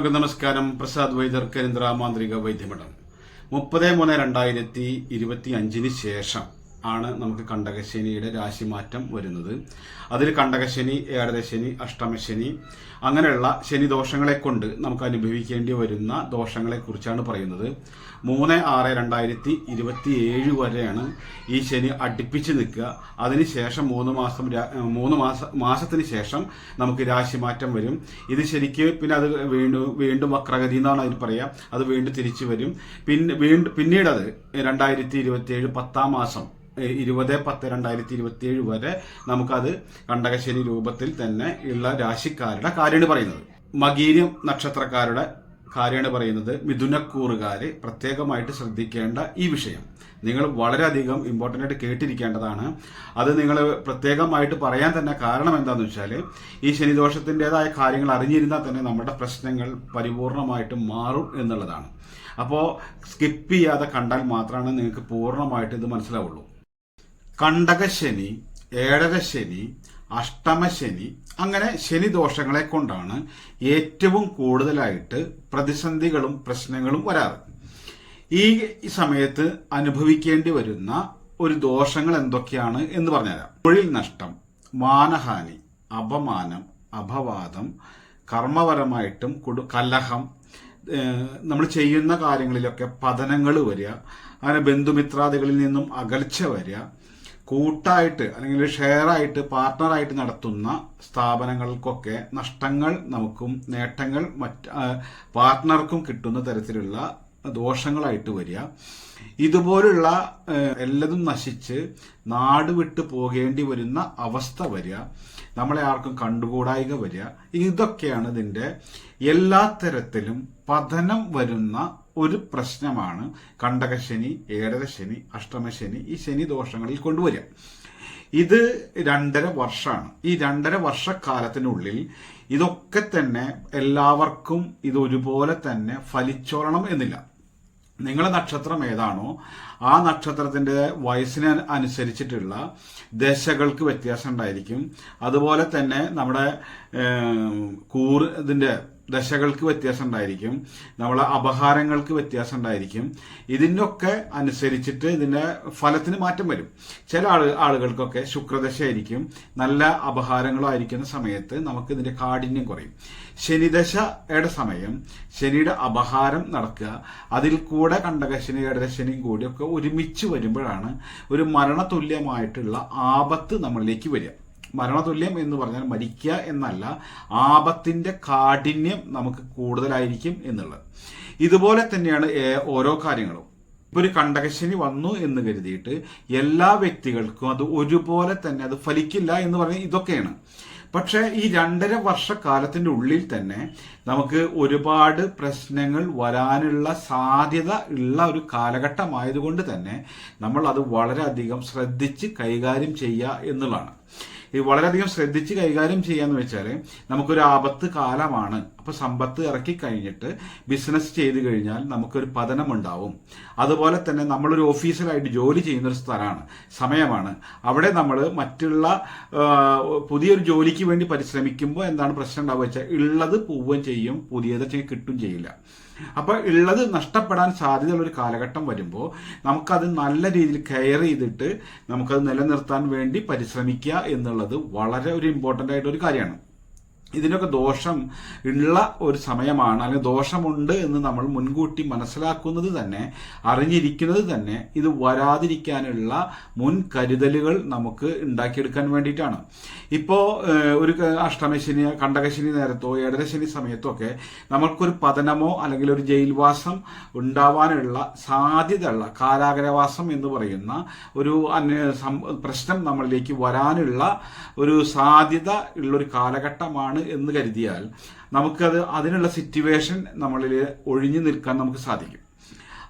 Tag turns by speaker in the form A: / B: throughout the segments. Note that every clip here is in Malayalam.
A: നമസ്കാരം. പ്രസാദ് വൈദ്യർ, കേന്ദ്ര മാന്ത്രിക വൈദ്യമഠം. 30/3/2025 ശേഷം ആണ് നമുക്ക് കണ്ടകശനിയുടെ രാശിമാറ്റം വരുന്നത്. അതിൽ കണ്ടകശനി, ഏഴരശനി, അഷ്ടമശനി അങ്ങനെയുള്ള ശനി ദോഷങ്ങളെ കൊണ്ട് നമുക്ക് അനുഭവിക്കേണ്ടി വരുന്ന ദോഷങ്ങളെ കുറിച്ചാണ് പറയുന്നത്. 3/6/2027 വരെയാണ് ഈ ശനി അടുപ്പിച്ച് നിൽക്കുക. അതിനുശേഷം 3 മാസത്തിന് ശേഷം നമുക്ക് രാശിമാറ്റം വരും. ഇത് ശരിക്ക് പിന്നെ അത് വീണ്ടും വക്രഗതി എന്നാണ് അതിന് പറയാം. അത് വീണ്ടും തിരിച്ചു വരും. പിന്നീട് അത് 2027 10 മാസം 20/10/2027 വരെ നമുക്കത് കണ്ടകശനി രൂപത്തിൽ തന്നെ ഉള്ള രാശിക്കാരുടെ കാര്യമാണ് പറയുന്നത്. മകീരം നക്ഷത്രക്കാരുടെ കാര്യമാണ് പറയുന്നത്. മിഥുനക്കൂറുകാര് പ്രത്യേകമായിട്ട് ശ്രദ്ധിക്കേണ്ട ഈ വിഷയം നിങ്ങൾ വളരെയധികം ഇമ്പോർട്ടൻ്റ് ആയിട്ട് കേട്ടിരിക്കേണ്ടതാണ്. അത് നിങ്ങൾ പ്രത്യേകമായിട്ട് പറയാൻ തന്നെ കാരണം എന്താണെന്ന് വെച്ചാൽ, ഈ ശനിദോഷത്തിൻ്റെതായ കാര്യങ്ങൾ അറിഞ്ഞിരുന്നാൽ തന്നെ നമ്മുടെ പ്രശ്നങ്ങൾ പരിപൂർണമായിട്ട് മാറും എന്നുള്ളതാണ്. അപ്പോൾ സ്കിപ്പ് ചെയ്യാതെ കണ്ടാൽ മാത്രമാണ് നിങ്ങൾക്ക് പൂർണ്ണമായിട്ട് ഇത് മനസ്സിലാവുള്ളൂ. കണ്ടകശനി, ഏഴരശനി, അഷ്ടമശനി അങ്ങനെ ശനിദോഷങ്ങളെ കൊണ്ടാണ് ഏറ്റവും കൂടുതലായിട്ട് പ്രതിസന്ധികളും പ്രശ്നങ്ങളും വരാറ്. ഈ സമയത്ത് അനുഭവിക്കേണ്ടി വരുന്ന ഒരു ദോഷങ്ങൾ എന്തൊക്കെയാണ് എന്ന് പറഞ്ഞുതരാം. തൊഴിൽ നഷ്ടം, മാനഹാനി, അപമാനം, അപവാദം, കർമ്മപരമായിട്ടും കലഹം, നമ്മൾ ചെയ്യുന്ന കാര്യങ്ങളിലൊക്കെ പതനങ്ങൾ വരിക, അങ്ങനെ ബന്ധുമിത്രാദികളിൽ നിന്നും അകൽച്ച വരിക, കൂട്ടായിട്ട് അല്ലെങ്കിൽ ഷെയറായിട്ട് പാർട്ട്ണറായിട്ട് നടത്തുന്ന സ്ഥാപനങ്ങൾക്കൊക്കെ നഷ്ടങ്ങൾ നമുക്കും നേട്ടങ്ങൾ പാർട്ട്ണർക്കും കിട്ടുന്ന തരത്തിലുള്ള ദോഷങ്ങളായിട്ട് വരിക. ഇതുപോലുള്ള എല്ലതും നശിച്ച് നാട് വിട്ടു പോകേണ്ടി വരുന്ന അവസ്ഥ വരിക, നമ്മളെ ആർക്കും കണ്ടുകൂടായിക വരിക. ഇതൊക്കെയാണ് ഇതിന്റെ എല്ലാ തരത്തിലും പതനം വരുന്ന ഒരു പ്രശ്നമാണ് കണ്ടകശനി, ഏഴരശനി, അഷ്ടമശനി ഈ ശനി ദോഷങ്ങളിൽ കൊണ്ടുവരിക. ഇത് 2.5 വർഷമാണ്. ഈ 2.5 വർഷക്കാലത്തിനുള്ളിൽ ഇതൊക്കെ തന്നെ എല്ലാവർക്കും ഇത് ഒരുപോലെ തന്നെ ഫലിച്ചോളണം എന്നില്ല. നിങ്ങളുടെ നക്ഷത്രം ഏതാണോ ആ നക്ഷത്രത്തിന്റെ വയസ്സിന് അനുസരിച്ചിട്ടുള്ള ദശകൾക്ക് വ്യത്യാസം ഉണ്ടായിരിക്കും. അതുപോലെ തന്നെ നമ്മുടെ ഇതിന്റെ ദശകൾക്ക് വ്യത്യാസം ഉണ്ടായിരിക്കും. നമ്മളെ അപഹാരങ്ങൾക്ക് വ്യത്യാസം ഉണ്ടായിരിക്കും. ഇതിനൊക്കെ അനുസരിച്ചിട്ട് ഇതിന്റെ ഫലത്തിന് മാറ്റം വരും. ചില ആളുകൾക്കൊക്കെ ശുക്രദശയായിരിക്കും. നല്ല അപഹാരങ്ങളായിരിക്കുന്ന സമയത്ത് നമുക്ക് ഇതിന്റെ കാഠിന്യം കുറയും. ശനിദശയുടെ സമയം ശനിയുടെ അപഹാരം നടക്കുക, അതിൽ കൂടെ കണ്ടകശനി, ഏഴരശനിയും കൂടിയൊക്കെ ഒരുമിച്ച് വരുമ്പോഴാണ് ഒരു മരണതുല്യമായിട്ടുള്ള ആപത്ത് നമ്മളിലേക്ക് വരിക. മരണതുല്യം എന്ന് പറഞ്ഞാൽ മരിക്കുക എന്നല്ല, ആപത്തിന്റെ കാഠിന്യം നമുക്ക് കൂടുതലായിരിക്കും എന്നുള്ളത്. ഇതുപോലെ തന്നെയാണ് ഓരോ കാര്യങ്ങളും. ഇപ്പൊ ഒരു കണ്ടകശനി വന്നു എന്ന് കരുതിയിട്ട് എല്ലാ വ്യക്തികൾക്കും അത് ഒരുപോലെ തന്നെ അത് ഫലിക്കില്ല എന്ന് പറഞ്ഞാൽ ഇതൊക്കെയാണ്. പക്ഷെ ഈ 2.5 വർഷക്കാലത്തിന്റെ ഉള്ളിൽ തന്നെ നമുക്ക് ഒരുപാട് പ്രശ്നങ്ങൾ വരാനുള്ള സാധ്യത ഉള്ള ഒരു കാലഘട്ടമായതുകൊണ്ട് തന്നെ നമ്മൾ അത് വളരെയധികം ശ്രദ്ധിച്ച് കൈകാര്യം ചെയ്യുക എന്നുള്ളതാണ്. ഈ വളരെയധികം ശ്രദ്ധിച്ച് കൈകാര്യം ചെയ്യാന്ന് വെച്ചാൽ നമുക്കൊരു ആപത്ത് കാലമാണ്. അപ്പൊ സമ്പത്ത് ഇറക്കി കഴിഞ്ഞിട്ട് ബിസിനസ് ചെയ്ത് കഴിഞ്ഞാൽ നമുക്കൊരു പതനം ഉണ്ടാവും. അതുപോലെ തന്നെ നമ്മളൊരു ഓഫീസിലായിട്ട് ജോലി ചെയ്യുന്ന ഒരു സ്ഥലമാണ്, സമയമാണ്. അവിടെ നമ്മൾ മറ്റുള്ള പുതിയൊരു ജോലിക്ക് വേണ്ടി പരിശ്രമിക്കുമ്പോൾ എന്താണ് പ്രശ്നം ഉണ്ടാവുക വെച്ചാൽ ഉള്ളത് പോവുകയും ചെയ്യും, പുതിയത് കിട്ടും ചെയ്യില്ല. അപ്പൊ ഉള്ളത് നഷ്ടപ്പെടാൻ സാധ്യതയുള്ള ഒരു കാലഘട്ടം വരുമ്പോൾ നമുക്കത് നല്ല രീതിയിൽ കെയർ ചെയ്തിട്ട് നമുക്കത് നിലനിർത്താൻ വേണ്ടി പരിശ്രമിക്കുക എന്നുള്ളത് വളരെ ഒരു ഇമ്പോർട്ടന്റ് ആയിട്ട് ഒരു കാര്യമാണ്. ഇതിനൊക്കെ ദോഷം ഉള്ള ഒരു സമയമാണ്, അല്ലെങ്കിൽ ദോഷമുണ്ട് എന്ന് നമ്മൾ മുൻകൂട്ടി മനസ്സിലാക്കുന്നത് തന്നെ, അറിഞ്ഞിരിക്കുന്നത് തന്നെ ഇത് വരാതിരിക്കാനുള്ള മുൻകരുതലുകൾ നമുക്ക് ഉണ്ടാക്കിയെടുക്കാൻ വേണ്ടിയിട്ടാണ്. ഇപ്പോ ഒരു അഷ്ടമശനി, കണ്ടകശനി നേരത്തോ ഏഴരശനി സമയത്തോ ഒക്കെ നമ്മൾക്കൊരു പതനമോ അല്ലെങ്കിൽ ഒരു ജയിൽവാസം ഉണ്ടാവാനുള്ള സാധ്യതയുള്ള, കാരാഗ്രഹവാസം എന്ന് പറയുന്ന ഒരു പ്രശ്നം നമ്മളിലേക്ക് വരാനുള്ള ഒരു സാധ്യത ഉള്ളൊരു കാലഘട്ടമാണ് എന്ന് കരുതിയാൽ നമുക്കത് അതിനുള്ള സിറ്റുവേഷൻ നമ്മളിൽ ഒഴിഞ്ഞു നിൽക്കാൻ നമുക്ക് സാധിക്കും.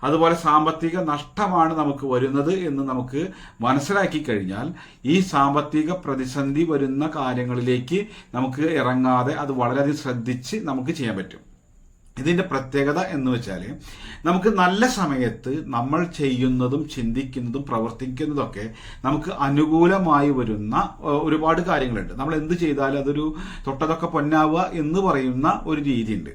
A: അതുപോലെ സാമ്പത്തിക നഷ്ടമാണ് നമുക്ക് വരുന്നത് എന്ന് നമുക്ക് മനസ്സിലാക്കി കഴിഞ്ഞാൽ ഈ സാമ്പത്തിക പ്രതിസന്ധി വരുന്ന കാര്യങ്ങളിലേക്ക് നമുക്ക് ഇറങ്ങാതെ അത് വളരെയധികം ശ്രദ്ധിച്ച് നമുക്ക് ചെയ്യാൻ പറ്റും. ഇതിന്റെ പ്രത്യേകത എന്ന് വെച്ചാൽ നമുക്ക് നല്ല സമയത്ത് നമ്മൾ ചെയ്യുന്നതും ചിന്തിക്കുന്നതും പ്രവർത്തിക്കുന്നതൊക്കെ നമുക്ക് അനുകൂലമായി വരുന്ന ഒരുപാട് കാര്യങ്ങളുണ്ട്. നമ്മൾ എന്ത് ചെയ്താലും അതൊരു തൊട്ടതൊക്കെ പൊന്നാവുക എന്ന് പറയുന്ന ഒരു രീതിയുണ്ട്.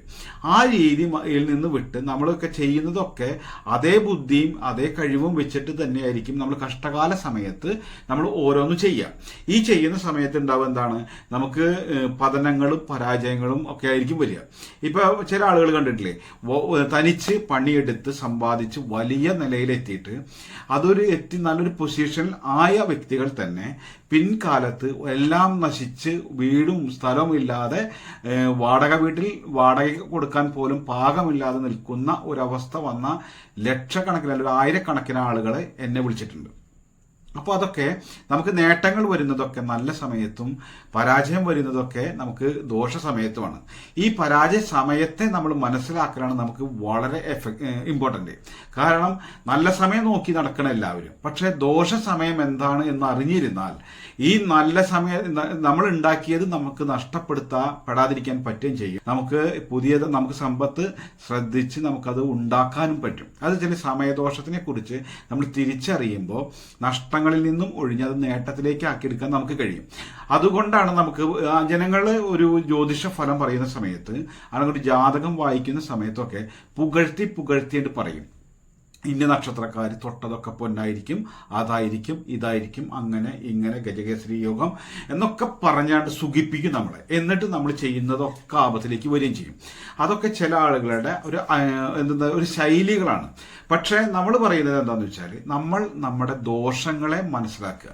A: ആ രീതിയിൽ നിന്ന് വിട്ട് നമ്മളൊക്കെ ചെയ്യുന്നതൊക്കെ അതേ ബുദ്ധിയും അതേ കഴിവും വെച്ചിട്ട് തന്നെയായിരിക്കും നമ്മൾ കഷ്ടകാല സമയത്ത് നമ്മൾ ഓരോന്നും ചെയ്യുക. ഈ ചെയ്യുന്ന സമയത്ത് ഉണ്ടാവുക എന്താണ്, നമുക്ക് പതനങ്ങളും പരാജയങ്ങളും ഒക്കെ ആയിരിക്കും വരിക. ഇപ്പൊ ചില ആളുകൾ കണ്ടിട്ടില്ലേ, തനിച്ച് പണിയെടുത്ത് സമ്പാദിച്ച് വലിയ നിലയിലെത്തിയിട്ട് അതൊരു നല്ലൊരു പൊസിഷനിൽ ആയ വ്യക്തികൾ തന്നെ പിൻകാലത്ത് എല്ലാം നശിച്ച് വീടും സ്ഥലവും ഇല്ലാതെ വാടക വീട്ടിൽ വാടക കൊടുക്കാൻ പോലും പാകമില്ലാതെ നിൽക്കുന്ന ഒരവസ്ഥ വന്ന ലക്ഷക്കണക്കിന് അല്ലെങ്കിൽ ആയിരക്കണക്കിന് ആളുകളെ എന്നെ വിളിച്ചിട്ടുണ്ട്. അപ്പോൾ അതൊക്കെ നമുക്ക് നേട്ടങ്ങൾ വരുന്നതൊക്കെ നല്ല സമയത്തും പരാജയം വരുന്നതൊക്കെ നമുക്ക് ദോഷ സമയത്തുമാണ്. ഈ പരാജയ സമയത്തെ നമ്മൾ മനസ്സിലാക്കലാണ് നമുക്ക് വളരെ ഇമ്പോർട്ടന്റ്. കാരണം നല്ല സമയം നോക്കി നടക്കണം എല്ലാവരും, പക്ഷെ ദോഷ സമയം എന്താണ് എന്ന് അറിഞ്ഞിരുന്നാൽ ഈ നല്ല സമയം നമ്മൾ ഉണ്ടാക്കിയത് നമുക്ക് നഷ്ടപ്പെടുത്താപ്പെടാതിരിക്കാൻ പറ്റുകയും ചെയ്യും. നമുക്ക് സമ്പത്ത് ശ്രദ്ധിച്ച് നമുക്കത് ഉണ്ടാക്കാനും പറ്റും. അത് ചില സമയദോഷത്തിനെ കുറിച്ച് നമ്മൾ തിരിച്ചറിയുമ്പോൾ നഷ്ടങ്ങളിൽ നിന്നും ഒഴിഞ്ഞ് അത് നേട്ടത്തിലേക്ക് ആക്കിയെടുക്കാൻ നമുക്ക് കഴിയും. അതുകൊണ്ടാണ് നമുക്ക് ജനങ്ങൾ ഒരു ജ്യോതിഷ ഫലം പറയുന്ന സമയത്ത് അല്ലെങ്കിൽ ഒരു ജാതകം വായിക്കുന്ന സമയത്തൊക്കെ പുകഴ്ത്തിയിട്ട് പറയും, ഇന്ന നക്ഷത്രക്കാർ തൊട്ടതൊക്കെ പൊന്നായിരിക്കും, അതായിരിക്കും, ഇതായിരിക്കും, അങ്ങനെ ഇങ്ങനെ ഗജകേസരി യോഗം എന്നൊക്കെ പറഞ്ഞാണ്ട് സുഖിപ്പിക്കും നമ്മളെ. എന്നിട്ട് നമ്മൾ ചെയ്യുന്നതൊക്കെ ആപത്തിലേക്ക് വരികയും ചെയ്യും. അതൊക്കെ ചില ആളുകളുടെ ഒരു ശൈലികളാണ്. പക്ഷെ നമ്മൾ പറയുന്നത് എന്താണെന്ന് വെച്ചാൽ നമ്മൾ നമ്മുടെ ദോഷങ്ങളെ മനസ്സിലാക്കുക,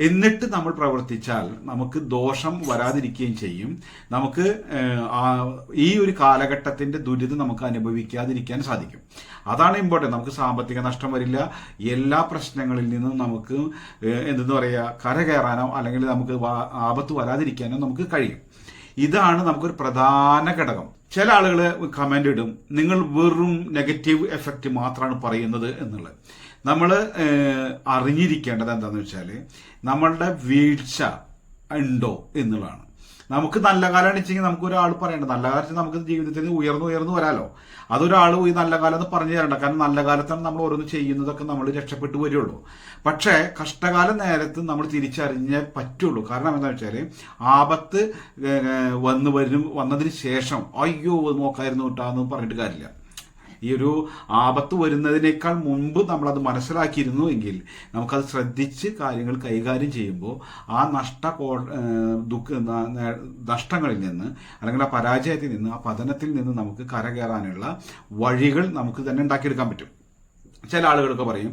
A: എന്നിട്ട് നമ്മൾ പ്രവർത്തിച്ചാൽ നമുക്ക് ദോഷം വരാതിരിക്കുകയും ചെയ്യും. നമുക്ക് ഈ ഒരു കാലഘട്ടത്തിന്റെ ദുരിതം നമുക്ക് അനുഭവിക്കാതിരിക്കാൻ സാധിക്കും. അതാണ് ഇമ്പോർട്ടന്റ്. നമുക്ക് സാമ്പത്തിക നഷ്ടം വരില്ല. എല്ലാ പ്രശ്നങ്ങളിൽ നിന്നും നമുക്ക് എന്തെന്ന് പറയുക, കരകയറാനോ അല്ലെങ്കിൽ നമുക്ക് ആപത്ത് വരാതിരിക്കാനോ നമുക്ക് കഴിയും. ഇതാണ് നമുക്കൊരു പ്രധാന ഘടകം. ചില ആളുകൾ കമന്റ് ഇടും, നിങ്ങൾ വെറും നെഗറ്റീവ് എഫക്റ്റ് മാത്രമാണ് പറയുന്നത് എന്നുള്ളത്. നമ്മൾ അറിഞ്ഞിരിക്കേണ്ടത് എന്താണെന്ന് വെച്ചാൽ നമ്മളുടെ വീഴ്ച ഉണ്ടോ എന്നുള്ളതാണ്. നമുക്ക് നല്ല കാലം വെച്ചെങ്കിൽ നമുക്ക് ഒരാൾ പറയണ്ട, നല്ല കാലത്ത് നമുക്ക് ജീവിതത്തിൽ ഉയർന്നു വരാലോ. അതൊരാൾ ഈ നല്ല കാലം എന്ന് പറഞ്ഞു തരണ്ട. കാരണം നല്ല കാലത്താണ് നമ്മൾ ഓരോന്ന് ചെയ്യുന്നതൊക്കെ നമ്മൾ രക്ഷപ്പെട്ടു വരുള്ളൂ. പക്ഷേ കഷ്ടകാല നേരത്ത് നമ്മൾ തിരിച്ചറിഞ്ഞേ പറ്റുള്ളൂ. കാരണം എന്താ വെച്ചാൽ ആപത്ത് വന്നതിന് ശേഷം അയ്യോ നോക്കായിരുന്നു കിട്ടാന്ന് പറഞ്ഞിട്ട് കാര്യമില്ല. ഈ ഒരു ആപത്ത് വരുന്നതിനേക്കാൾ മുൻപ് നമ്മളത് മനസ്സിലാക്കിയിരുന്നു എങ്കിൽ നമുക്കത് ശ്രദ്ധിച്ച് കാര്യങ്ങൾ കൈകാര്യം ചെയ്യുമ്പോൾ ആ നഷ്ടങ്ങളിൽ നിന്ന് അല്ലെങ്കിൽ ആ പരാജയത്തിൽ നിന്ന്, ആ പതനത്തിൽ നിന്ന് നമുക്ക് കരകയറാനുള്ള വഴികൾ നമുക്ക് തന്നെ ഉണ്ടാക്കിയെടുക്കാൻ പറ്റും. ചില ആളുകളൊക്കെ പറയും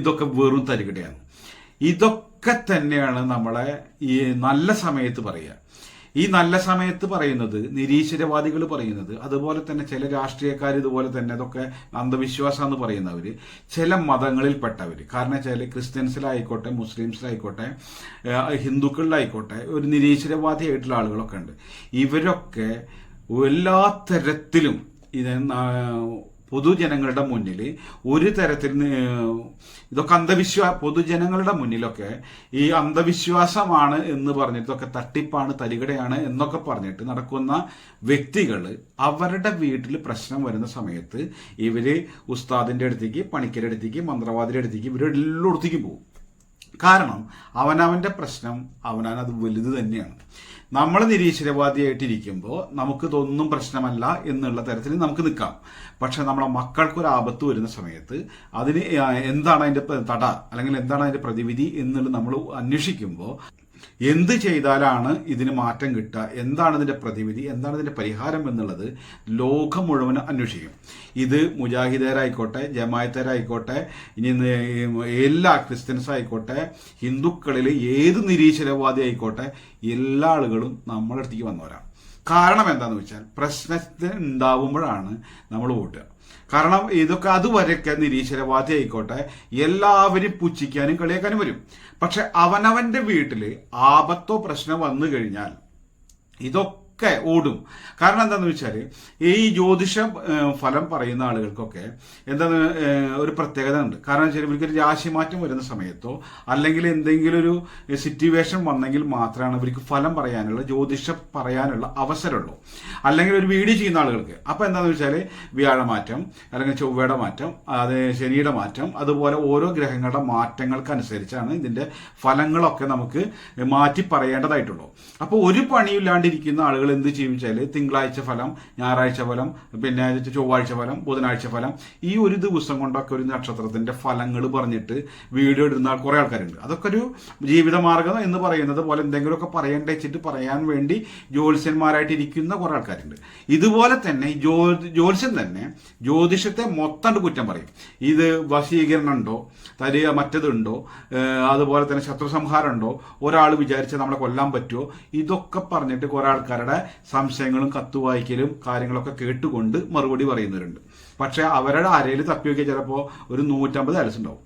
A: ഇതൊക്കെ വെറും തരികിടയാണ്. ഇതൊക്കെ തന്നെയാണ് നമ്മളെ ഈ നല്ല സമയത്ത് പറയുക. ഈ നല്ല സമയത്ത് പറയുന്നത് നിരീശ്വരവാദികൾ പറയുന്നത്, അതുപോലെ തന്നെ ചില രാഷ്ട്രീയക്കാർ ഇതുപോലെ തന്നെ അതൊക്കെ അന്ധവിശ്വാസം എന്ന് പറയുന്നവര്, ചില മതങ്ങളിൽപ്പെട്ടവര്, കാരണം വെച്ചാൽ ക്രിസ്ത്യൻസിലായിക്കോട്ടെ, മുസ്ലിംസിലായിക്കോട്ടെ, ഹിന്ദുക്കളിലായിക്കോട്ടെ, ഒരു നിരീശ്വരവാദിയായിട്ടുള്ള ആളുകളൊക്കെ ഉണ്ട്. ഇവരൊക്കെ എല്ലാ തരത്തിലും പൊതുജനങ്ങളുടെ മുന്നിൽ ഒരു തരത്തിൽ ഇതൊക്കെ പൊതുജനങ്ങളുടെ മുന്നിലൊക്കെ ഈ അന്ധവിശ്വാസമാണ് എന്ന് പറഞ്ഞിട്ട് ഇതൊക്കെ തട്ടിപ്പാണ്, തരികടയാണ് എന്നൊക്കെ പറഞ്ഞിട്ട് നടക്കുന്ന വ്യക്തികൾ അവരുടെ വീട്ടിൽ പ്രശ്നം വരുന്ന സമയത്ത് ഇവര് ഉസ്താദിന്റെ അടുത്തേക്ക്, പണിക്കരുടെ അടുത്തേക്ക്, മന്ത്രവാദിയുടെ അടുത്തേക്ക്, ഇവരെല്ലായിടത്തേക്കും പോകും. കാരണം അവനവന്റെ പ്രശ്നം അവനത് വലുത് തന്നെയാണ്. നമ്മൾ നിരീശ്വരവാദിയായിട്ടിരിക്കുമ്പോൾ നമുക്കിതൊന്നും പ്രശ്നമല്ല എന്നുള്ള തരത്തിൽ നമുക്ക് നിൽക്കാം. പക്ഷെ നമ്മളെ മക്കൾക്കൊരു ആപത്ത് വരുന്ന സമയത്ത് അതിന് എന്താണ് അതിന്റെ തട അല്ലെങ്കിൽ എന്താണ് അതിന്റെ പ്രതിവിധി എന്നുള്ളത് നമ്മൾ അന്വേഷിക്കുമ്പോൾ എന്ത് ചെയ്താലാണ് ഇതിന് മാറ്റം കിട്ടുക, എന്താണ് ഇതിന്റെ പ്രതിവിധി, എന്താണ് ഇതിന്റെ പരിഹാരം എന്നുള്ളത് ലോകം മുഴുവൻ അന്വേഷിക്കും. ഇത് മുജാഹിദരായിക്കോട്ടെ, ജമായത്തരായിക്കോട്ടെ, ഇനി എല്ലാ ക്രിസ്ത്യൻസ് ആയിക്കോട്ടെ, ഹിന്ദുക്കളിൽ ഏത് നിരീശ്വരവാദി ആയിക്കോട്ടെ, എല്ലാ ആളുകളും നമ്മളെ അടുത്തേക്ക് വന്നവരാണ്. കാരണം എന്താന്ന് വെച്ചാൽ പ്രശ്നത്തിന് ഉണ്ടാവുമ്പോഴാണ് നമ്മൾ വോട്ടുക. കാരണം ഇതൊക്കെ അതുവരെയൊക്കെ നിരീശ്വരവാദി ആയിക്കോട്ടെ എല്ലാവരും പുച്ഛിക്കാനും കളിയാക്കാനും വരും. പക്ഷെ അവനവന്റെ വീട്ടില് ആപത്തോ പ്രശ്നം വന്നു കഴിഞ്ഞാൽ ഇതൊക്കെ ഒക്കെ ഓടും. കാരണം എന്താന്ന് വെച്ചാൽ ഈ ജ്യോതിഷ ഫലം പറയുന്ന ആളുകൾക്കൊക്കെ എന്താണ് ഒരു പ്രത്യേകത ഉണ്ട്. കാരണം വെച്ചാൽ ഇവർക്കൊരു രാശിമാറ്റം വരുന്ന സമയത്തോ അല്ലെങ്കിൽ എന്തെങ്കിലും ഒരു സിറ്റുവേഷൻ വന്നെങ്കിൽ മാത്രമാണ് ഇവർക്ക് ഫലം പറയാനുള്ള ജ്യോതിഷം പറയാനുള്ള അവസരമുള്ളൂ. അല്ലെങ്കിൽ ഒരു വീഡിയോ ചെയ്യുന്ന ആളുകൾക്ക് അപ്പൊ എന്താണെന്ന് വെച്ചാൽ വ്യാഴമാറ്റം അല്ലെങ്കിൽ ചൊവ്വയുടെ മാറ്റം, അത് ശനിയുടെ മാറ്റം, അതുപോലെ ഓരോ ഗ്രഹങ്ങളുടെ മാറ്റങ്ങൾക്കനുസരിച്ചാണ് ഇതിന്റെ ഫലങ്ങളൊക്കെ നമുക്ക് മാറ്റി പറയേണ്ടതായിട്ടുള്ളൂ. അപ്പോൾ ഒരു പണിയില്ലാണ്ടിരിക്കുന്ന ആളുകൾ എന്ത് ചെയ്യും വെച്ചാൽ തിങ്കളാഴ്ച ഫലം, ഞായറാഴ്ച ഫലം, പിന്നെ ചൊവ്വാഴ്ച ഫലം, ബുധനാഴ്ച ഫലം, ഈ ഒരു ദിവസം കൊണ്ടൊക്കെ ഒരു നക്ഷത്രത്തിന്റെ ഫലങ്ങൾ പറഞ്ഞിട്ട് വീഡിയോ ഇടുന്ന കുറെ ആൾക്കാരുണ്ട്. അതൊക്കെ ഒരു ജീവിതമാർഗം എന്ന് പറയുന്നത് പോലെ എന്തെങ്കിലുമൊക്കെ പറയേണ്ട വെച്ചിട്ട് പറയാൻ വേണ്ടി ജ്യോത്സ്യന്മാരായിട്ട് ഇരിക്കുന്ന കുറെ ആൾക്കാരുണ്ട്. ഇതുപോലെ തന്നെ ജ്യോത്സ്യൻ തന്നെ ജ്യോതിഷത്തെ മൊത്തം കുറ്റം പറയും. ഇത് വശീകരണം ഉണ്ടോ, മറ്റതുണ്ടോ, അതുപോലെ തന്നെ ശത്രുസംഹാരം ഉണ്ടോ, ഒരാൾ വിചാരിച്ചാൽ നമ്മളെ കൊല്ലാൻ പറ്റുമോ, ഇതൊക്കെ പറഞ്ഞിട്ട് കുറെ ആൾക്കാരുടെ സംശയങ്ങളും കത്തുവായിക്കലും കാര്യങ്ങളൊക്കെ കേട്ടുകൊണ്ട് മറുപടി പറയുന്നവരുണ്ട്. പക്ഷെ അവരുടെ അരയിൽ തപ്പിയൊക്കെ ചിലപ്പോൾ ഒരു 150 അലസ് ഉണ്ടാവും.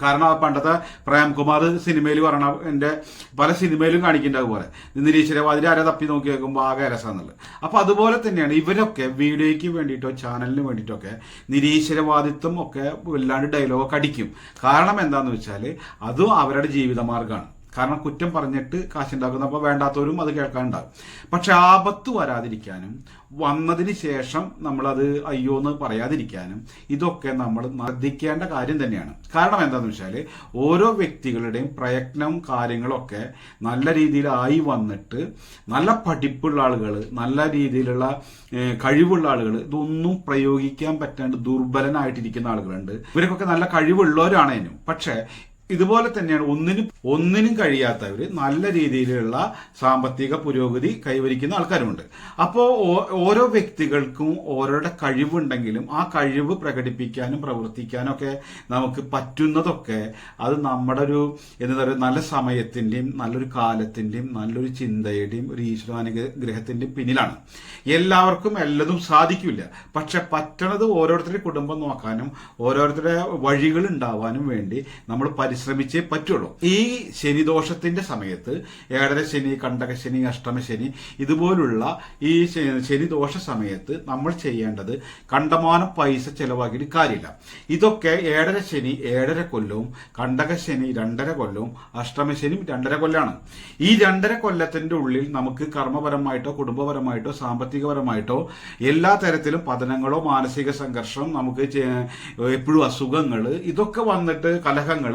A: കാരണം പണ്ടത്തെ പ്രേംകുമാർ സിനിമയിൽ പറഞ്ഞ എന്റെ പല സിനിമയിലും കാണിക്കേണ്ട പോലെ നിരീശ്വരവാദിനെ ആരെ തപ്പി നോക്കി വെക്കുമ്പോൾ ആകെ രസമെന്നുള്ളത്. അപ്പൊ അതുപോലെ തന്നെയാണ് ഇവരൊക്കെ വീഡിയോയ്ക്ക് വേണ്ടിയിട്ടോ ചാനലിന് വേണ്ടിയിട്ടൊക്കെ നിരീശ്വരവാദിത്വം ഒക്കെ വല്ലാണ്ട് ഡയലോഗൊക്കെ അടിക്കും. കാരണം എന്താന്ന് വെച്ചാൽ അതും അവരുടെ ജീവിതമാർഗമാണ്. കാരണം കുറ്റം പറഞ്ഞിട്ട് കാശുണ്ടാക്കുന്ന അപ്പോൾ വേണ്ടാത്തവരും അത് കേൾക്കാനുണ്ടാകും. പക്ഷെ ആപത്ത് വരാതിരിക്കാനും വന്നതിന് ശേഷം നമ്മളത് അയ്യോന്ന് പറയാതിരിക്കാനും ഇതൊക്കെ നമ്മൾ ശ്രദ്ധിക്കേണ്ട കാര്യം തന്നെയാണ്. കാരണം എന്താണെന്ന് വെച്ചാൽ ഓരോ വ്യക്തികളുടെയും പ്രയത്നവും കാര്യങ്ങളൊക്കെ നല്ല രീതിയിലായി വന്നിട്ട് നല്ല പഠിപ്പുള്ള ആളുകൾ, നല്ല രീതിയിലുള്ള കഴിവുള്ള ആളുകൾ ഇതൊന്നും പ്രയോഗിക്കാൻ പറ്റാണ്ട് ദുർബലനായിട്ടിരിക്കുന്ന ആളുകളുണ്ട്. ഇവർക്കൊക്കെ നല്ല കഴിവുള്ളവരാണേനും പക്ഷെ ഇതുപോലെ തന്നെയാണ് ഒന്നിനും കഴിയാത്തവര് നല്ല രീതിയിലുള്ള സാമ്പത്തിക പുരോഗതി കൈവരിക്കുന്ന ആൾക്കാരുമുണ്ട്. അപ്പോൾ ഓരോ വ്യക്തികൾക്കും ഓരോരുടെ കഴിവുണ്ടെങ്കിലും ആ കഴിവ് പ്രകടിപ്പിക്കാനും പ്രവർത്തിക്കാനും ഒക്കെ നമുക്ക് പറ്റുന്നതൊക്കെ അത് നമ്മുടെ ഒരു എന്താ പറയുക നല്ല സമയത്തിന്റെയും നല്ലൊരു കാലത്തിന്റെയും നല്ലൊരു ചിന്തയുടെയും ഒരു ഈശ്വരാനുഗ്രഹത്തിന്റെയും പിന്നിലാണ്. എല്ലാവർക്കും എല്ലതും സാധിക്കില്ല. പക്ഷെ പറ്റണത് ഓരോരുത്തരുടെ കുടുംബം നോക്കാനും ഓരോരുത്തരുടെ വഴികൾ ഉണ്ടാവാനും വേണ്ടി നമ്മൾ ശ്രമിച്ചേ പറ്റുള്ളൂ. ഈ ശനിദോഷത്തിന്റെ സമയത്ത് ഏഴരശനി, കണ്ടകശനി, അഷ്ടമശനി ഇതുപോലുള്ള ഈ ശനിദോഷ സമയത്ത് നമ്മൾ ചെയ്യേണ്ടത് കണ്ടമാനം പൈസ ചെലവാക്കിയിട്ട് കാര്യമില്ല. ഇതൊക്കെ ഏഴരശനി 7.5 കൊല്ലവും കണ്ടകശനി 2.5 കൊല്ലവും അഷ്ടമശനിയും 2.5 കൊല്ലാണ്. ഈ 2.5 കൊല്ലത്തിന്റെ ഉള്ളിൽ നമുക്ക് കർമ്മപരമായിട്ടോ കുടുംബപരമായിട്ടോ സാമ്പത്തികപരമായിട്ടോ എല്ലാ തരത്തിലും പതനങ്ങളോ മാനസിക സംഘർഷം, നമുക്ക് എപ്പോഴും അസുഖങ്ങൾ, ഇതൊക്കെ വന്നിട്ട് കലഹങ്ങൾ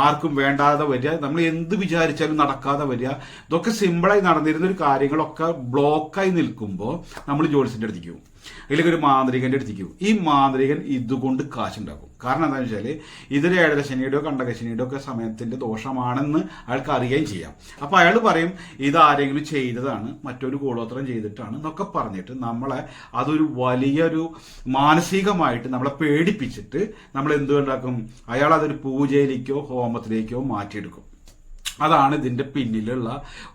A: ആർക്കും വേണ്ടാതെ വരിക, നമ്മൾ എന്ത് വിചാരിച്ചാലും നടക്കാതെ വരിക, ഇതൊക്കെ സിമ്പിളായി നടന്നിരുന്ന ഒരു കാര്യങ്ങളൊക്കെ ബ്ലോക്കായി നിൽക്കുമ്പോൾ നമ്മൾ ജ്യോത്സ്യന്റെ അടുത്തേക്ക് പോകും, അല്ലെങ്കിൽ ഒരു മാന്ത്രികന്റെ അടുത്തേക്ക് പോകും. ഈ മാന്ത്രികൻ ഇതുകൊണ്ട് കാശുണ്ടാക്കും. കാരണം എന്താണെന്ന് വെച്ചാൽ ഇതൊരു ഏഴരശനിയുടെയോ കണ്ടകശനിയുടെയോ ഒക്കെ സമയത്തിന്റെ ദോഷമാണെന്ന് അയാൾക്ക് അറിയുകയും ചെയ്യാം. അപ്പൊ അയാൾ പറയും ഇത് ആരെങ്കിലും ചെയ്തതാണ്, മറ്റൊരു കൂടോത്രം ചെയ്തിട്ടാണ് എന്നൊക്കെ പറഞ്ഞിട്ട് നമ്മളെ അതൊരു വലിയൊരു മാനസികമായിട്ട് നമ്മളെ പേടിപ്പിച്ചിട്ട് നമ്മൾ എന്തുകൊണ്ടാക്കും, അയാൾ അതൊരു പൂജയിലേക്കോ ഹോമത്തിലേക്കോ മാറ്റിയെടുക്കും. അതാണ് ഇതിന്റെ പിന്നിലുള്ള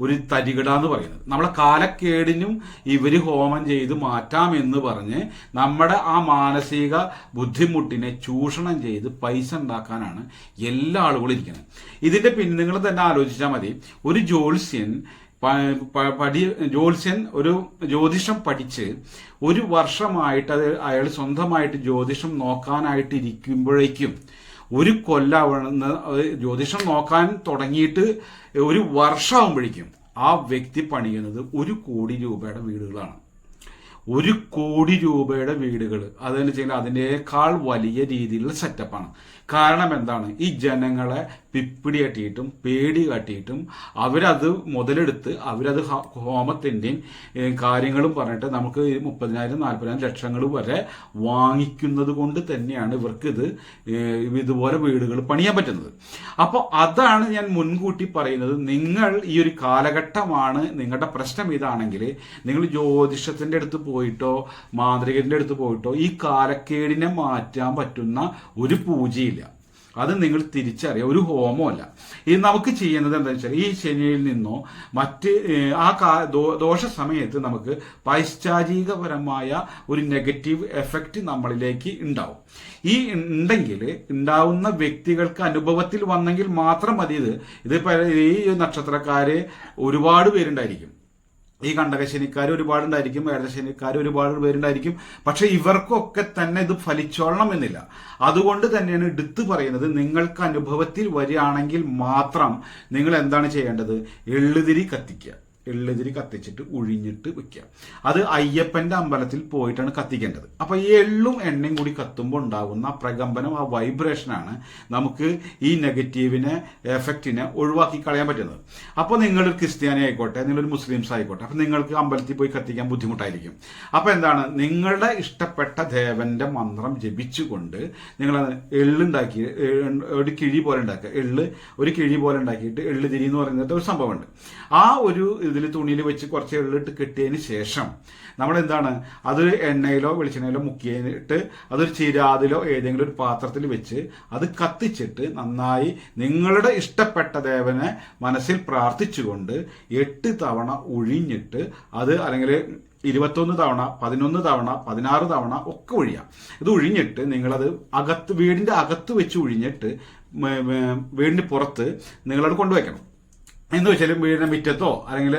A: ഒരു തരികിട എന്ന് പറയുന്നത്. നമ്മളെ കാലക്കേടിനും ഇവര് ഹോമം ചെയ്ത് മാറ്റാമെന്ന് പറഞ്ഞ് നമ്മുടെ ആ മാനസിക ബുദ്ധിമുട്ടിനെ ചൂഷണം ചെയ്ത് പൈസ ഉണ്ടാക്കാനാണ് എല്ലാ ആളുകളും ഇരിക്കുന്നത്. ഇതിന്റെ പിന്നിൽ നിങ്ങൾ തന്നെ ആലോചിച്ചാൽ മതി. ഒരു ജ്യോത്സ്യൻ ഒരു ജ്യോതിഷം പഠിച്ച് 1 വർഷമായിട്ട് അത് അയാൾ സ്വന്തമായിട്ട് ജ്യോതിഷം നോക്കാനായിട്ട് ഇരിക്കുമ്പോഴേക്കും 1 കൊല്ലം ജ്യോതിഷം നോക്കാൻ തുടങ്ങിയിട്ട് 1 വർഷമാകുമ്പോഴേക്കും ആ വ്യക്തി പണിയുന്നത് 1 കോടി രൂപയുടെ വീടുകളാണ്. 1 കോടി രൂപയുടെ വീടുകൾ അതെന്ന് വെച്ചാൽ അതിനേക്കാൾ വലിയ രീതിയിലുള്ള സെറ്റപ്പാണ്. കാരണം എന്താണ്, ഈ ജനങ്ങളെ പിപ്പിടി കാട്ടിയിട്ടും പേടി കാട്ടിയിട്ടും അവരത് മുതലെടുത്ത് അവരത് ഹോമത്തിന്റെയും കാര്യങ്ങളും പറഞ്ഞിട്ട് നമുക്ക് 30,000 40,000 ലക്ഷങ്ങൾ വരെ വാങ്ങിക്കുന്നത് കൊണ്ട് തന്നെയാണ് ഇവർക്ക് ഇതുപോലെ വീടുകൾ പണിയാൻ പറ്റുന്നത്. അപ്പോൾ അതാണ് ഞാൻ മുൻകൂട്ടി പറയുന്നത്. നിങ്ങൾ ഈ ഒരു കാലഘട്ടമാണ് നിങ്ങളുടെ പ്രശ്നം ഇതാണെങ്കിൽ നിങ്ങൾ ജ്യോതിഷത്തിന്റെ അടുത്ത് പോയിട്ടോ മാന്ത്രികന്റെ അടുത്ത് പോയിട്ടോ ഈ കാലക്കേടിനെ മാറ്റാൻ പറ്റുന്ന ഒരു പൂജയില്ല. അത് നിങ്ങൾ തിരിച്ചറിയുക. ഒരു ഹോമമല്ല. ഇത് നമുക്ക് ചെയ്യുന്നത് എന്താണെന്ന് വെച്ചാൽ ഈ ശനിയിൽ നിന്നോ മറ്റ് ആ ദോഷ സമയത്ത് നമുക്ക് പൈശാചികപരമായ ഒരു നെഗറ്റീവ് എഫക്റ്റ് നമ്മളിലേക്ക് ഉണ്ടാവും. ഈ ഉണ്ടെങ്കിൽ ഉണ്ടാവുന്ന വ്യക്തികൾക്ക് അനുഭവത്തിൽ വന്നെങ്കിൽ മാത്രം മതി. ഇത് ഈ നക്ഷത്രക്കാര് ഒരുപാട് പേരുണ്ടായിരിക്കും. ഈ കണ്ടകശനിക്കാർ ഒരുപാടുണ്ടായിരിക്കും, ഏഴരശനിക്കാർ ഒരുപാട് പേരുണ്ടായിരിക്കും. പക്ഷെ ഇവർക്കൊക്കെ തന്നെ ഇത് ഫലിച്ചോളണം എന്നില്ല. അതുകൊണ്ട് തന്നെയാണ് എടുത്തു പറയുന്നത്, നിങ്ങൾക്ക് അനുഭവത്തിൽ വരികയാണെങ്കിൽ മാത്രം നിങ്ങൾ എന്താണ് ചെയ്യേണ്ടത്? എള്ളുതിരി കത്തിക്കുക. എള്ളുതിരി കത്തിച്ചിട്ട് ഉഴിഞ്ഞിട്ട് വെക്കുക. അത് അയ്യപ്പന്റെ അമ്പലത്തിൽ പോയിട്ടാണ് കത്തിക്കേണ്ടത്. അപ്പൊ ഈ എള്ളും എണ്ണയും കൂടി കത്തുമ്പോൾ ഉണ്ടാകുന്ന പ്രകമ്പനം, ആ വൈബ്രേഷനാണ് നമുക്ക് ഈ നെഗറ്റീവിനെ, എഫക്റ്റിനെ ഒഴിവാക്കി കളയാൻ പറ്റുന്നത്. അപ്പോൾ നിങ്ങളൊരു ക്രിസ്ത്യാനി ആയിക്കോട്ടെ, നിങ്ങളൊരു മുസ്ലിംസ് ആയിക്കോട്ടെ, അപ്പൊ നിങ്ങൾക്ക് അമ്പലത്തിൽ പോയി കത്തിക്കാൻ ബുദ്ധിമുട്ടായിരിക്കും. അപ്പൊ എന്താണ്, നിങ്ങളുടെ ഇഷ്ടപ്പെട്ട ദേവന്റെ മന്ത്രം ജപിച്ചുകൊണ്ട് നിങ്ങൾ എള്ളുണ്ടാക്കി ഒരു കിഴി പോലെ ഉണ്ടാക്കുക. ഒരു കിഴി പോലെ ഉണ്ടാക്കിയിട്ട് എള്ളുതിരി എന്ന് പറയുന്നത് ഒരു സംഭവമുണ്ട്. ആ ഒരു ഇതിൽ തുണിയിൽ വെച്ച് കുറച്ച് എള്ളിട്ട് കെട്ടിയതിന് ശേഷം നമ്മൾ എന്താണ്, അത് എണ്ണയിലോ വെളിച്ചെണ്ണയിലോ മുക്കിയിട്ട് അതൊരു ചിരാതിലോ ഏതെങ്കിലും ഒരു പാത്രത്തിൽ വെച്ച് അത് കത്തിച്ചിട്ട് നന്നായി നിങ്ങളുടെ ഇഷ്ടപ്പെട്ട ദേവനെ മനസ്സിൽ പ്രാർത്ഥിച്ചുകൊണ്ട് 8 തവണ ഒഴിഞ്ഞിട്ട് അത്, അല്ലെങ്കിൽ 21 തവണ, 11 തവണ, 16 തവണ ഒക്കെ ഒഴിയാം. ഇത് ഒഴിഞ്ഞിട്ട് നിങ്ങളത് വീടിന്റെ അകത്ത് വെച്ച് ഒഴിഞ്ഞിട്ട് വീടിന് പുറത്ത് നിങ്ങളത് കൊണ്ടുവയ്ക്കണം. എന്ന് വെച്ചാൽ വീടിന്റെ മുറ്റത്തോ അല്ലെങ്കിൽ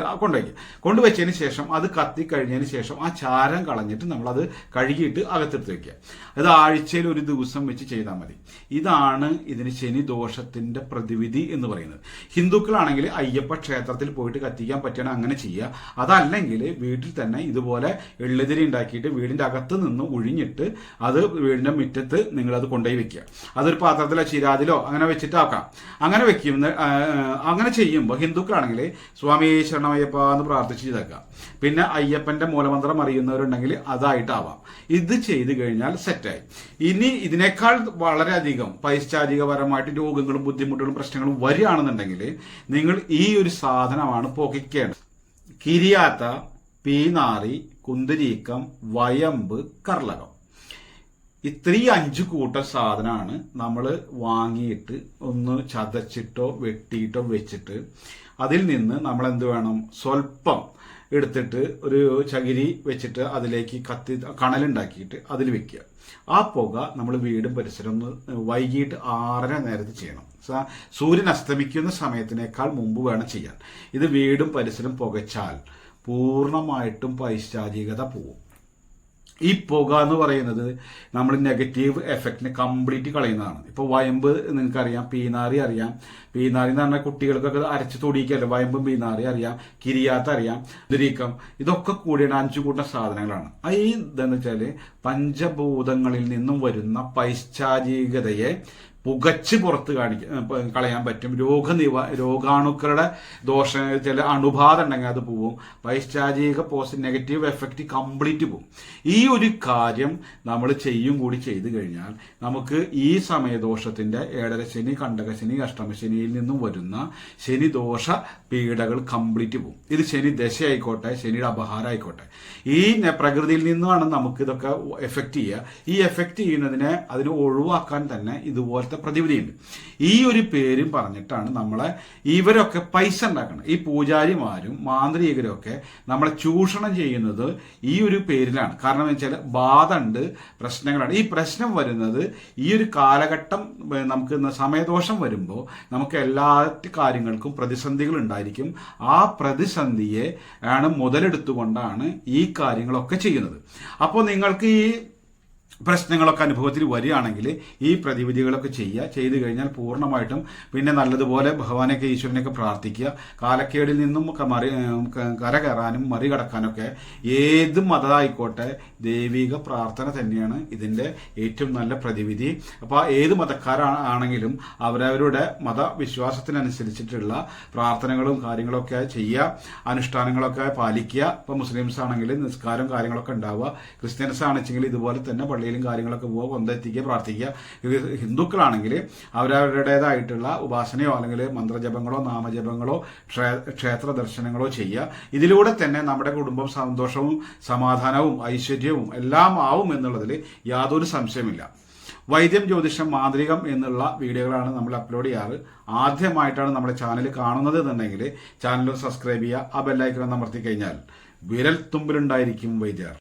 A: കൊണ്ടുവച്ചതിന് ശേഷം അത് കത്തി കഴിഞ്ഞതിന് ശേഷം ആ ചാരം കളഞ്ഞിട്ട് നമ്മളത് കഴുകിയിട്ട് അകത്തെടുത്ത് വെക്കുക. അത് ആഴ്ചയിൽ ഒരു ദിവസം വെച്ച് ചെയ്താൽ മതി. ഇതാണ് ഇതിന് ശനി ദോഷത്തിന്റെ പ്രതിവിധി എന്ന് പറയുന്നത്. ഹിന്ദുക്കളാണെങ്കിൽ അയ്യപ്പ ക്ഷേത്രത്തിൽ പോയിട്ട് കത്തിക്കാൻ പറ്റുകയാണെങ്കിൽ അങ്ങനെ ചെയ്യുക. അതല്ലെങ്കിൽ വീട്ടിൽ തന്നെ ഇതുപോലെ എള്ളുതിരി ഉണ്ടാക്കിയിട്ട് വീടിന്റെ അകത്ത് നിന്ന് ഒഴിഞ്ഞിട്ട് അത് വീടിന്റെ മുറ്റത്ത് നിങ്ങളത് കൊണ്ടുപോയി വെക്കുക. അതൊരു പാത്രത്തിലോ ചിരാതിലോ അങ്ങനെ വെച്ചിട്ടാക്കാം. അങ്ങനെ ചെയ്യുമ്പോൾ ഹിന്ദുക്കളാണെങ്കിൽ സ്വാമി ശരണമയ്യപ്പ എന്ന് പ്രാർത്ഥിച്ച് ചെയ്തേക്കാം. പിന്നെ അയ്യപ്പന്റെ മൂലമന്ത്രം അറിയുന്നവരുണ്ടെങ്കിൽ അതായിട്ടാവാം. ഇത് ചെയ്തു കഴിഞ്ഞാൽ സെറ്റായി. ഇനി ഇതിനേക്കാൾ വളരെയധികം പൈശാചികപരമായിട്ട് രോഗങ്ങളും ബുദ്ധിമുട്ടുകളും പ്രശ്നങ്ങളും വരികയാണെന്നുണ്ടെങ്കിൽ നിങ്ങൾ ഈ ഒരു സാധനമാണ് പോക്കിക്കേണ്ടത്. കിരിയാത്ത, പീനാറി, കുന്തിരീക്കം, വയമ്പ്, കർലകം. ഇത്രയും 5 കൂട്ടം സാധനമാണ് നമ്മൾ വാങ്ങിയിട്ട് ഒന്ന് ചതച്ചിട്ടോ വെട്ടിയിട്ടോ വെച്ചിട്ട് അതിൽ നിന്ന് നമ്മൾ എന്ത് വേണം, സ്വല്പം എടുത്തിട്ട് ഒരു ചകിരി വെച്ചിട്ട് അതിലേക്ക് കണലുണ്ടാക്കിയിട്ട് അതിൽ വെക്കുക. ആ പുക നമ്മൾ വീടും പരിസരം വൈകിട്ട് 6:30 നേരത്ത് ചെയ്യണം. സൂര്യൻ അസ്തമിക്കുന്ന സമയത്തിനേക്കാൾ മുമ്പ് വേണം ചെയ്യാൻ. ഇത് വീടും പരിസരം പുകച്ചാൽ പൂർണ്ണമായിട്ടും പൈശാചികത പോവും. ഈ പുക എന്ന് പറയുന്നത് നമ്മൾ നെഗറ്റീവ് എഫക്റ്റിനെ കംപ്ലീറ്റ് കളയുന്നതാണ്. ഇപ്പോൾ വയമ്പ് നിങ്ങൾക്കറിയാം, പീനാറി അറിയാം. പീനാറി എന്ന് പറഞ്ഞാൽ കുട്ടികൾക്കൊക്കെ അരച്ച് തൊടിയിക്കല്ലോ. വയമ്പും പീനാറി അറിയാം, കിരിയാത്ത അറിയാം, ദരീക്കം. ഇതൊക്കെ കൂടിയാണ് 5 കൂട്ടം സാധനങ്ങളാണ്. ഈ ഇതെന്ന് വെച്ചാൽ പഞ്ചഭൂതങ്ങളിൽ നിന്നും വരുന്ന പൈശാചികതയെ പുകച്ച് പുറത്ത് കളയാൻ പറ്റും. രോഗാണുക്കളുടെ ദോഷം, ചില അണുബാധ ഉണ്ടെങ്കിൽ അത് പോവും. പൈശാചിക നെഗറ്റീവ് എഫക്റ്റ് കംപ്ലീറ്റ് പോവും. ഈ ഒരു കാര്യം നമ്മൾ കൂടി ചെയ്തു കഴിഞ്ഞാൽ നമുക്ക് ഈ സമയദോഷത്തിന്റെ ഏഴരശനി, കണ്ടകശനി, അഷ്ടമശനിയിൽ നിന്നും വരുന്ന ശനിദോഷ പീഡകൾ കംപ്ലീറ്റ് പോവും. ഇത് ശനി ദശ ആയിക്കോട്ടെ, ശനിയുടെ അപഹാരം ആയിക്കോട്ടെ, ഈ പ്രകൃതിയിൽ നിന്നുമാണ് നമുക്ക് ഇതൊക്കെ എഫക്റ്റ് ചെയ്യുക. ഈ എഫക്റ്റ് ചെയ്യുന്നതിനെ അതിന് ഒഴിവാക്കാൻ തന്നെ ഇതുപോലെ പ്രതിവിധിയുണ്ട്. ഈ ഒരു പേരും പറഞ്ഞിട്ടാണ് നമ്മളെ ഇവരൊക്കെ പൈസ ഉണ്ടാക്കണം. ഈ പൂജാരിമാരും മാന്ത്രികരും ഒക്കെ നമ്മളെ ചൂഷണം ചെയ്യുന്നത് ഈ ഒരു പേരിലാണ്. കാരണം എന്ന് വെച്ചാൽ ബാധ ഉണ്ട്, പ്രശ്നങ്ങളാണ്. ഈ പ്രശ്നം വരുന്നത് ഈ ഒരു കാലഘട്ടം, നമുക്ക് സമയദോഷം വരുമ്പോൾ നമുക്ക് എല്ലാ കാര്യങ്ങൾക്കും പ്രതിസന്ധികൾ ഉണ്ടായിരിക്കും. ആ പ്രതിസന്ധിയെ ആണ് മുതലെടുത്തുകൊണ്ടാണ് ഈ കാര്യങ്ങളൊക്കെ ചെയ്യുന്നത്. അപ്പോൾ നിങ്ങൾക്ക് ഈ പ്രശ്നങ്ങളൊക്കെ അനുഭവത്തിൽ വരികയാണെങ്കിൽ ഈ പ്രതിവിധികളൊക്കെ ചെയ്തു കഴിഞ്ഞാൽ പൂർണ്ണമായിട്ടും പിന്നെ നല്ലതുപോലെ ഭഗവാനൊക്കെ ഈശ്വരനെയൊക്കെ പ്രാർത്ഥിക്കുക. കാലക്കേടിൽ നിന്നും കരകയറാനും മറികടക്കാനൊക്കെ ഏത് മതമായിക്കോട്ടെ ദൈവിക പ്രാർത്ഥന തന്നെയാണ് ഇതിന്റെ ഏറ്റവും നല്ല പ്രതിവിധി. അപ്പോൾ ഏത് മതക്കാരാണെങ്കിലും അവരവരുടെ മതവിശ്വാസത്തിനനുസരിച്ചിട്ടുള്ള പ്രാർത്ഥനകളും കാര്യങ്ങളൊക്കെ ചെയ്യുക, അനുഷ്ഠാനങ്ങളൊക്കെ പാലിക്കുക. ഇപ്പോൾ മുസ്ലിംസ് ആണെങ്കിൽ നിസ്കാരം കാര്യങ്ങളൊക്കെ ഉണ്ടാവുക, ക്രിസ്ത്യൻസ് ആണെച്ചെങ്കിൽ ഇതുപോലെ തന്നെ പള്ളിയിലും കാര്യങ്ങളൊക്കെ പോവുക, കൊന്തെത്തിക്കുക, പ്രാർത്ഥിക്കുക. ഹിന്ദുക്കളാണെങ്കിൽ അവരവരുടേതായിട്ടുള്ള ഉപാസനയോ അല്ലെങ്കിൽ മന്ത്രജപങ്ങളോ നാമജപങ്ങളോ ക്ഷേത്ര ദർശനങ്ങളോ ചെയ്യുക. ഇതിലൂടെ തന്നെ നമ്മുടെ കുടുംബം സന്തോഷവും സമാധാനവും ഐശ്വര്യവും എല്ലാം ആവും എന്നുള്ളതിൽ യാതൊരു സംശയമില്ല. വൈദ്യം, ജ്യോതിഷം, മാന്ത്രികം എന്നുള്ള വീഡിയോകളാണ് നമ്മൾ അപ്ലോഡ് ചെയ്യാറ്. ആദ്യമായിട്ടാണ് നമ്മുടെ ചാനൽ കാണുന്നത് എന്നുണ്ടെങ്കിൽ ചാനൽ സബ്സ്ക്രൈബ് ചെയ്യുക. ആ ബെല്ലൈക്കൺ അമർത്തി കഴിഞ്ഞാൽ വിരൽ തുമ്പിലുണ്ടായിരിക്കും വൈദ്യർ.